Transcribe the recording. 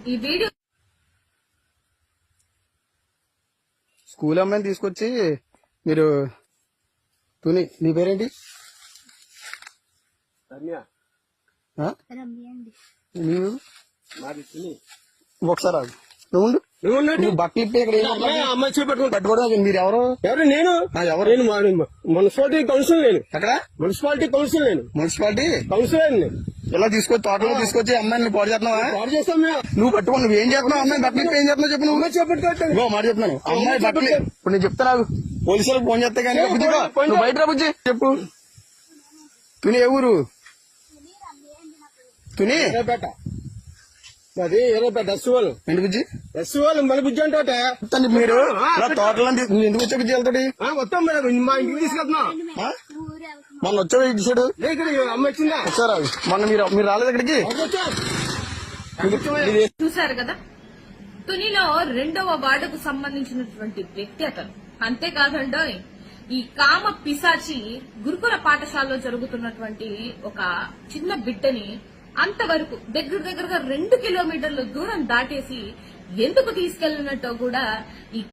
ఈ video school అమ్మాయిని తీసుకొచ్చి మీరు తుని నీ పేరేంటి ఆ? నీవు ఒకసారి ఆగు. నువ్వు బట్టలు ఇప్పి ఇక్కడ పట్టుకోవడం మీరు ఎవరు నేను ఎవరు నేను మున్సిపాలిటీ కౌన్సిల్ నేను ఎక్కడ మున్సిపాలిటీ కౌన్సిల్ నేను మున్సిపాలిటీ కౌన్సిలర్ నేను ఇలా తీసుకొచ్చి తోటలో తీసుకొచ్చి అమ్మాయిని పాడు చేస్తున్నావా పాడు చేస్తాం మేము నువ్వు పట్టుకో నువ్వు ఏం చేస్తున్నావు అమ్మాయి బట్టలు ఇప్పి ఏం చేస్తున్నావు చెప్పు నువ్వు చేపట్టుకోవట్లేదు ఇగో మాట చెప్తున్నాను అమ్మాయి బట్టలు ఇప్పుడు నేను చెప్తాను పోలీసులకు ఫోన్ చేస్తే కానీ బుజ్జిగో నువ్వు బయట రా బుజ్జి చెప్పు తుని ఏ ఊరు తుని ఎర్రపేట అది ఎర్రపేట ఎస్వాల్ ఏంటి బుజ్జి ఎస్వాల్ మన బుజ్జి అంటే మీరు ఇలా తోటలో నువ్వు ఎందుకు వచ్చా బుజ్జి వెళ్తాడు మొత్తం మేడం మా ఇంటికి తీసుకెళ్తున్నాం మొన్న వచ్చాడు ఇటు సైడు ఇక్కడ అమ్మ వచ్చిందా వచ్చారా మొన్న మీరు రాలేదు ఇక్కడికి చూశారు కదా. తునిలో 2వ వార్డుకు సంబంధించినటువంటి వ్యక్తి అతను. అంతేకాదండోయ్ ఈ కామ పిశాచి గురుకుల పాఠశాలలో జరుగుతున్నటువంటి ఒక చిన్న బిడ్డని అంతవరకు దగ్గరగా 2 కిలోమీటర్ల దూరం దాటేసి ఎందుకు తీసుకెళ్లినట్టో కూడా ఈ